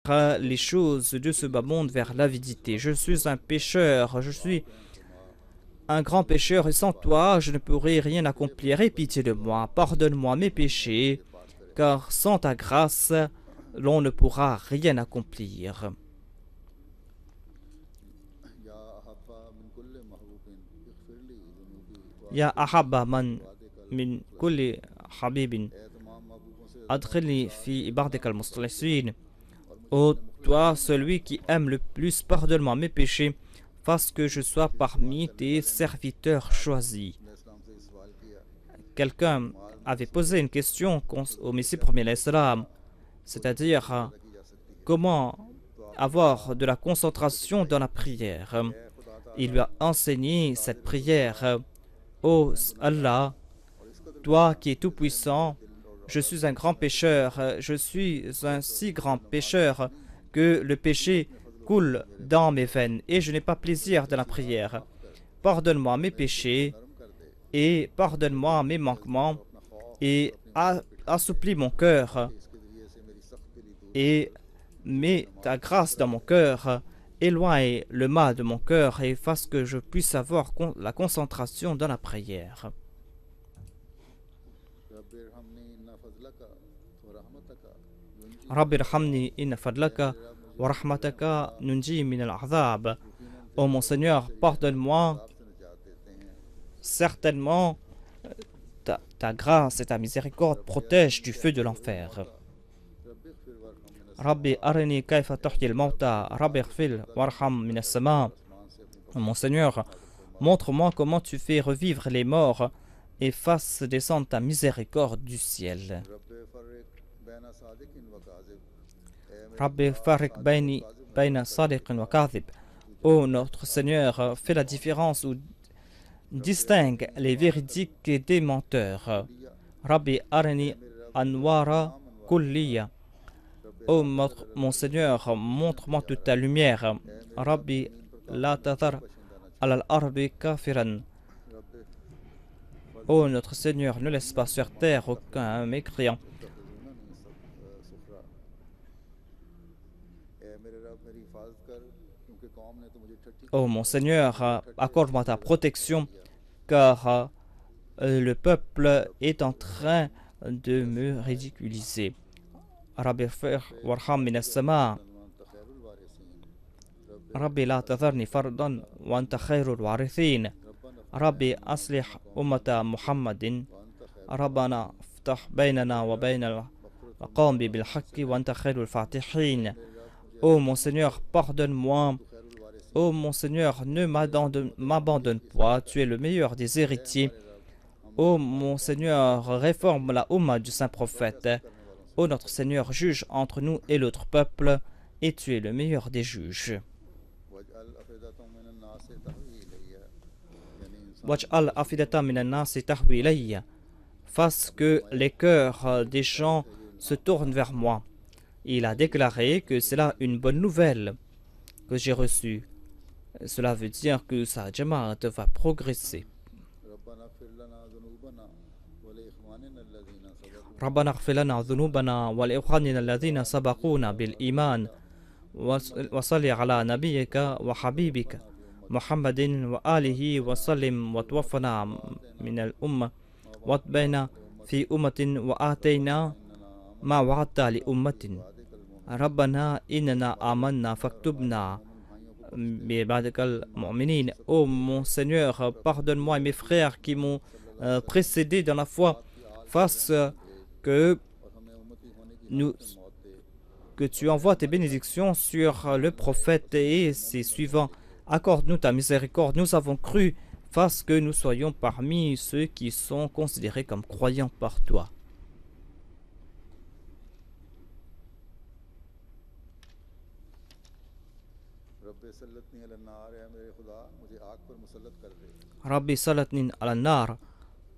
les choses de ce bas monde vers l'avidité. Je suis un pécheur, je suis un grand pécheur et sans toi, je ne pourrai rien accomplir. Aie pitié de moi, pardonne-moi mes péchés, car sans ta grâce, l'on ne pourra rien accomplir. Ya ahabba man min kulli habibin, adkhilni fi ibadika al-mustalisin. Ô toi, celui qui aime le plus, pardonne-moi mes péchés, fasse que je sois parmi tes serviteurs choisis. Quelqu'un avait posé une question au Messie premier l'Islam, c'est-à-dire comment avoir de la concentration dans la prière. Il lui a enseigné cette prière. Ô Allah, toi qui es tout-puissant, je suis un grand pécheur, je suis un si grand pécheur que le péché coule dans mes veines et je n'ai pas plaisir de la prière. Pardonne-moi mes péchés et pardonne-moi mes manquements et assouplis mon cœur et mets ta grâce dans mon cœur, éloigne le mal de mon cœur et fasse que je puisse avoir la concentration dans la prière. Rabbi irhamni inna fadlaka wa rahmataka nunji min al-azab. Ô mon Seigneur, pardonne-moi. Certainement, ta grâce et ta miséricorde protègent du feu de l'enfer. Rabbi arini kayfa tuhyi al-mauta, Rabbi ighfir warham min as-sama. Mon Seigneur, montre-moi comment tu fais revivre les morts et fasse descendre ta miséricorde du ciel. Rabbi farik bayna sadiqin wa kadhib. Ô notre Seigneur, fais la différence ou distingue les véridiques des menteurs. Rabbi arini anwara kulliya. Ô mon Seigneur, montre-moi toute ta lumière. Rabbi la tathar al ardi kafiran. Ô notre Seigneur, ne laisse pas sur terre aucun mécréant. Ô mon Seigneur, accorde-moi ta protection, car le peuple est en train de me ridiculiser. Rabbi ighfir warham min as-sama. Rabbi la tadharni fardan wa anta khairul warithin. Rabbi aslih ummata Muhammadin. Rabbana iftah baynana wa bayna al-qawmi bil haqqi wa anta khairul fatihin. Ô mon Seigneur, pardonne-moi. Ô mon Seigneur, ne m'abandonne pas, tu es le meilleur des héritiers. Ô mon Seigneur, réforme la Ummah du Saint-Prophète. Ô notre Seigneur, juge entre nous et l'autre peuple, et tu es le meilleur des juges. Waj'al afidata minan nasi tahwi ilayya. Fasse que les cœurs des gens se tournent vers moi. Il a déclaré que c'est là une bonne nouvelle que j'ai reçue. Cela veut dire que sa Jama'at va progresser. ربنا اغفر لنا ذنوبنا ولإخواننا الذين سبقونا بالإيمان وصل على نبيك وحبيبك محمد وآله وسلم وتوفنا من الأمة واتبعنا في أمة وآتينا ما وعدت لأمة ربنا إننا آمنا فاكتبنا بعبادك المؤمنين. Ô mon Seigneur, pardonne-moi et mes frères qui m'ont précédé dans la foi. Fasse que tu envoies tes bénédictions sur le prophète et ses suivants. Accorde-nous ta miséricorde. Nous avons cru. Fasse que nous soyons parmi ceux qui sont considérés comme croyants par toi. Rabbi salatni al-nar.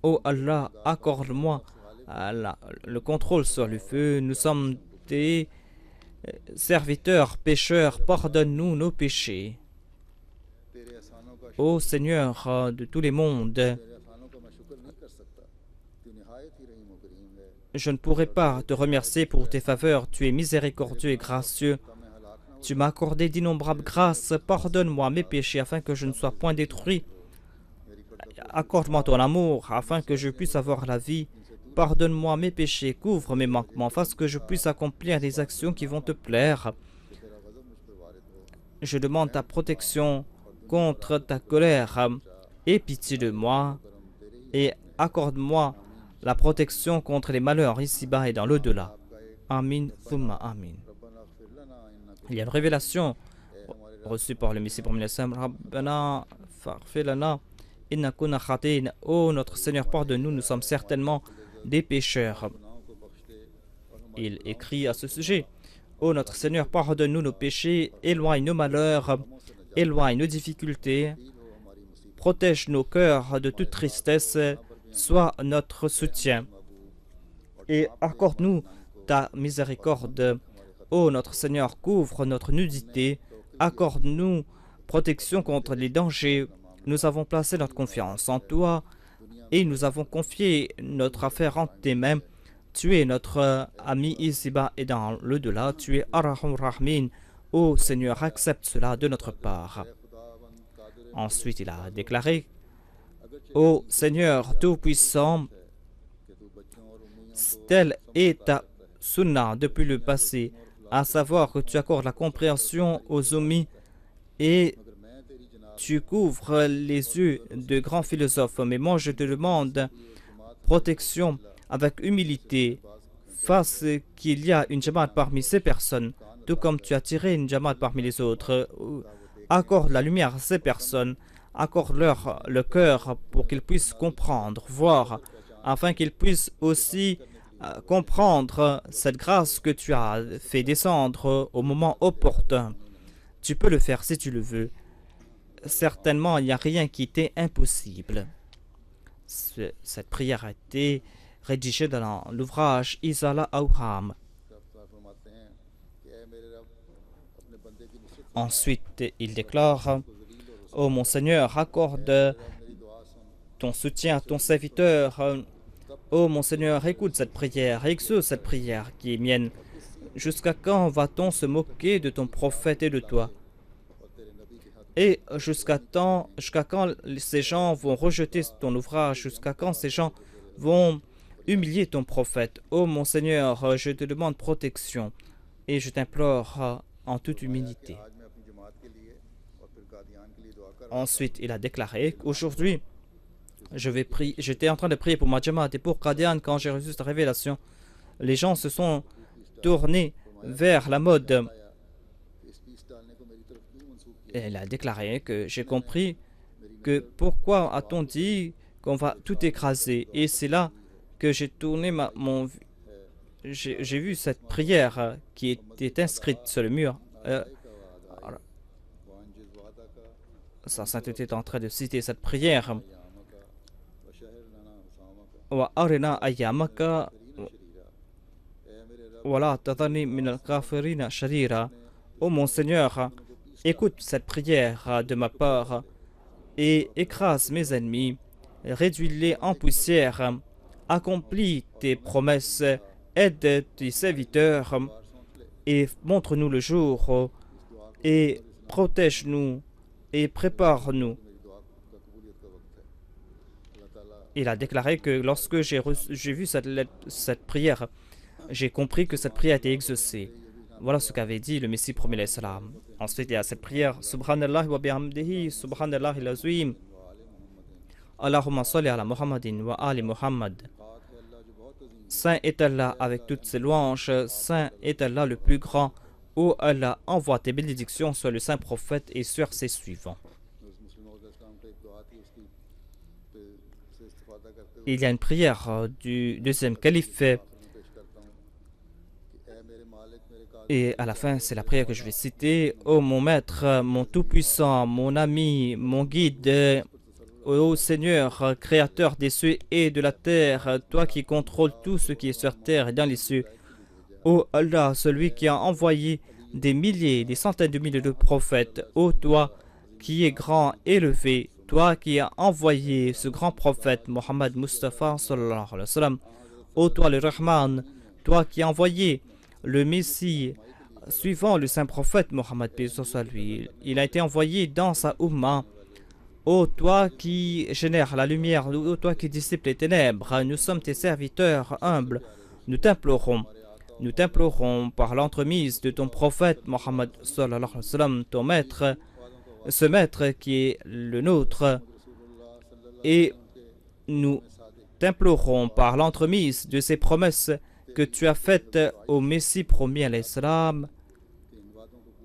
Ô Allah, accorde-moi le contrôle sur le feu. Nous sommes des serviteurs, pécheurs. Pardonne-nous nos péchés. Ô Seigneur de tous les mondes, je ne pourrai pas te remercier pour tes faveurs. Tu es miséricordieux et gracieux. Tu m'as accordé d'innombrables grâces. Pardonne-moi mes péchés afin que je ne sois point détruit. Accorde-moi ton amour afin que je puisse avoir la vie. Pardonne-moi mes péchés, couvre mes manquements, fasse que je puisse accomplir des actions qui vont te plaire. Je demande ta protection contre ta colère. Aie pitié de moi et accorde-moi la protection contre les malheurs ici-bas et dans l'au-delà. Amin, thumma amin. Il y a une révélation reçue par le Messie promis Rabbana faghfir lana inna kunna khatin. Oh notre Seigneur, pardonne-nous, nous sommes certainement des pécheurs. Il écrit à ce sujet: oh notre Seigneur, pardonne-nous nos péchés, éloigne nos malheurs, éloigne nos difficultés, protège nos cœurs de toute tristesse, sois notre soutien et accorde-nous ta miséricorde. Ô notre Seigneur, couvre notre nudité, accorde-nous protection contre les dangers. Nous avons placé notre confiance en toi et nous avons confié notre affaire entre tes mains. Tu es notre ami ici-bas et dans l'au-delà. Tu es Ar-Rahman Rahmin. Ô Seigneur, accepte cela de notre part. Ensuite, il a déclaré: ô Seigneur Tout-Puissant, telle est ta sunna depuis le passé, à savoir que tu accordes la compréhension aux omis et tu couvres les yeux de grands philosophes. Mais moi, je te demande protection avec humilité face qu'il y a une jamaat parmi ces personnes, tout comme tu as tiré une jamaat parmi les autres. Accorde la lumière à ces personnes, accorde-leur le cœur pour qu'ils puissent comprendre, voir, afin qu'ils puissent aussi comprendre cette grâce que tu as fait descendre au moment opportun. Tu peux le faire si tu le veux. Certainement, il n'y a rien qui t'est impossible. Cette prière a été rédigée dans l'ouvrage Izala Awham. Ensuite, il déclare: ô mon Seigneur, accorde ton soutien à ton serviteur. Ô mon Seigneur, écoute cette prière, exauce cette prière qui est mienne. Jusqu'à quand va-t-on se moquer de ton prophète et de toi? Et jusqu'à quand ces gens vont rejeter ton ouvrage? Jusqu'à quand ces gens vont humilier ton prophète? Ô mon Seigneur, je te demande protection et je t'implore en toute humilité. Ensuite, il a déclaré qu'aujourd'hui, j'étais en train de prier pour ma Jamaat et pour Qadian. Quand j'ai reçu cette révélation, les gens se sont tournés vers la mode. Et il a déclaré que j'ai compris que pourquoi a-t-on dit qu'on va tout écraser. Et c'est là que j'ai tourné j'ai vu cette prière qui était inscrite sur le mur. Sa sainteté est en train de citer cette prière. Wa arina ayyamaka wala tadani min al-kafirina sharira. Ô mon Seigneur, écoute cette prière de ma part et écrase mes ennemis, réduis-les en poussière, accomplis tes promesses, aide tes serviteurs et montre-nous le jour et protège-nous et prépare-nous. Il a déclaré que lorsque j'ai vu cette prière, j'ai compris que cette prière était exaucée. Voilà ce qu'avait dit le Messie promis alayhi salam. Ensuite, il y a cette prière: Subhanallah wa bihamdihi, Subhanallah al-azim. Allahumma salli ala Muhammadin wa ali Muhammad. Saint est Allah avec toutes ses louanges, Saint est Allah le plus grand. Ô Allah, envoie tes bénédictions sur le saint prophète et sur ses suivants. Il y a une prière du deuxième calife. Et à la fin, c'est la prière que je vais citer. Ô mon maître, mon tout-puissant, mon ami, mon guide, ô Seigneur, créateur des cieux et de la terre, toi qui contrôles tout ce qui est sur terre et dans les cieux. Ô Allah, celui qui a envoyé des milliers, des centaines de milliers de prophètes. Ô toi qui es grand, élevé, toi qui as envoyé ce grand prophète, Mohammed Mustafa sallallahu alayhi wa sallam. Ô toi le Rahman, toi qui as envoyé le Messie suivant le saint prophète Mohammed, paix soit lui. Il a été envoyé dans sa Ummah. Ô toi qui génères la lumière, ô toi qui dissipe les ténèbres, nous sommes tes serviteurs humbles. Nous t'implorons par l'entremise de ton prophète Mohammed sallallahu alayhi wa sallam, ton maître, ce maître qui est le nôtre, et nous t'implorons par l'entremise de ces promesses que tu as faites au Messie promis à l'Islam.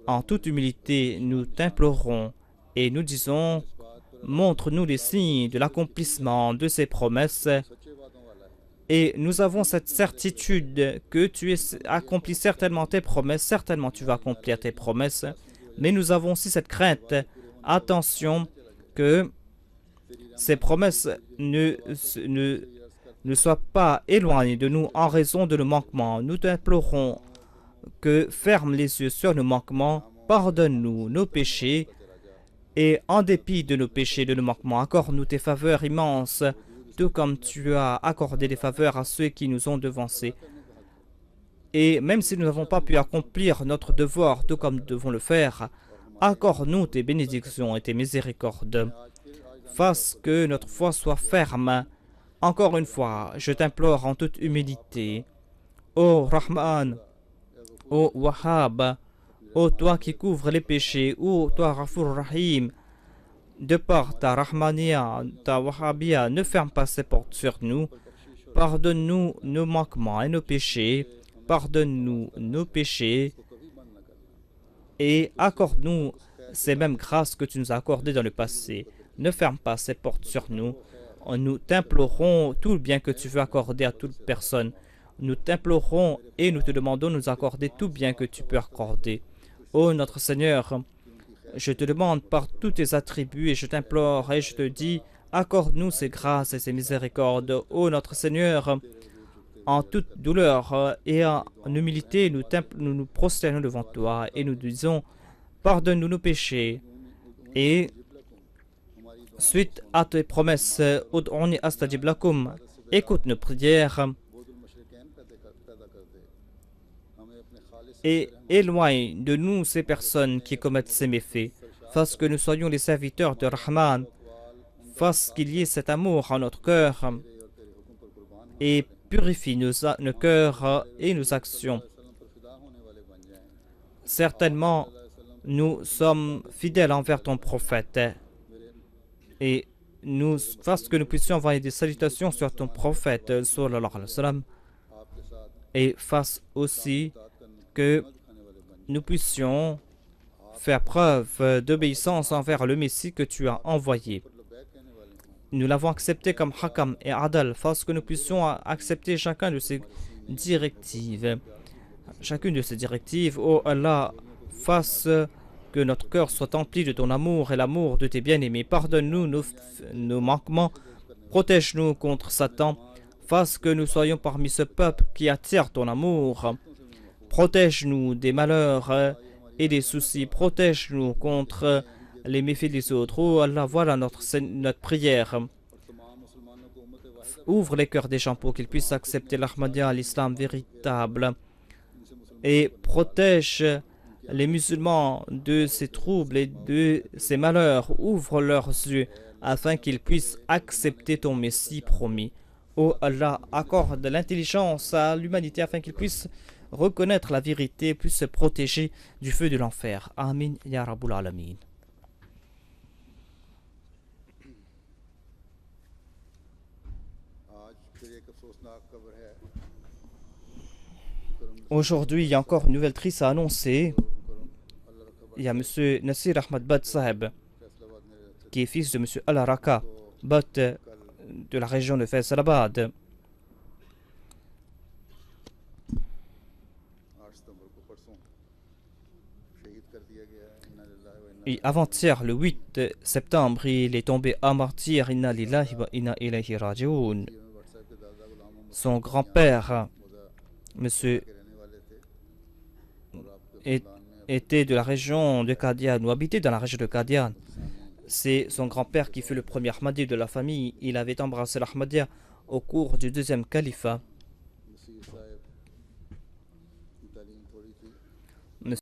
En toute humilité, nous t'implorons et nous disons: montre-nous les signes de l'accomplissement de ces promesses. Et nous avons cette certitude que tu accomplis certainement tes promesses, certainement tu vas accomplir tes promesses, mais nous avons aussi cette crainte. Attention que ces promesses ne soient pas éloignées de nous en raison de nos manquements. Nous t'implorons que ferme les yeux sur nos manquements, pardonne-nous nos péchés, et en dépit de nos péchés, de nos manquements, accorde-nous tes faveurs immenses, tout comme tu as accordé des faveurs à ceux qui nous ont devancés. Et même si nous n'avons pas pu accomplir notre devoir, tout comme nous devons le faire, accorde-nous tes bénédictions et tes miséricordes. Fasse que notre foi soit ferme. Encore une fois, je t'implore en toute humilité. Ô Rahman, ô Wahhab, ô toi qui couvres les péchés, ô toi Rafur Rahim, de par ta Rahmania, ta Wahhabia, ne ferme pas ces portes sur nous. Pardonne-nous nos manquements et nos péchés. Pardonne-nous nos péchés et accorde-nous ces mêmes grâces que tu nous as accordées dans le passé. Ne ferme pas ces portes sur nous. Nous t'implorons tout le bien que tu veux accorder à toute personne. Nous t'implorons et nous te demandons de nous accorder tout bien que tu peux accorder. Ô notre Seigneur, je te demande par tous tes attributs et je t'implore et je te dis, accorde-nous ces grâces et ces miséricordes. Ô notre Seigneur, en toute douleur et en humilité, nous nous prosternons devant toi et nous disons, pardonne-nous nos péchés. Et suite à tes promesses, Ud'uni astajib lakum, écoute nos prières et éloigne de nous ces personnes qui commettent ces méfaits. Fasse que nous soyons les serviteurs de Rahman. Fasse qu'il y ait cet amour en notre cœur et purifie nos cœurs et nos actions. Certainement, nous sommes fidèles envers ton prophète et nous fasse que nous puissions envoyer des salutations sur ton prophète sallallahu alayhi wa sallam, et fasse aussi que nous puissions faire preuve d'obéissance envers le Messie que tu as envoyé. Nous l'avons accepté comme Hakam et Adal. Fasse que nous puissions accepter chacune de ces directives. Chacune de ces directives, oh Allah, fasse que notre cœur soit empli de ton amour et l'amour de tes bien-aimés. Pardonne-nous nos manquements. Protège-nous contre Satan. Fasse que nous soyons parmi ce peuple qui attire ton amour. Protège-nous des malheurs et des soucis. Protège-nous contre les méfaits des autres. Oh Allah, voilà notre prière. Ouvre les cœurs des gens pour qu'ils puissent accepter l'Ahmadiyya, l'islam véritable. Et protège les musulmans de ces troubles et de ces malheurs. Ouvre leurs yeux afin qu'ils puissent accepter ton Messie promis. Oh Allah, accorde l'intelligence à l'humanité afin qu'ils puissent reconnaître la vérité, puissent se protéger du feu de l'enfer. Amin, ya Rabbul Alamin. Aujourd'hui, il y a encore une nouvelle triste à annoncer. Il y a M. Nasir Ahmad Bad Saheb, qui est fils de M. Al-Araka Bad de la région de Faisalabad. Et avant-hier, le 8 septembre, il est tombé à martyr. Inna lillahi wa inna ilayhi raji'un. Son grand-père, monsieur, était de la région de Qadian, ou habitait dans la région de Qadian. C'est son grand-père qui fut le premier Ahmadi de la famille. Il avait embrassé l'Ahmadiyya au cours du deuxième califat. ne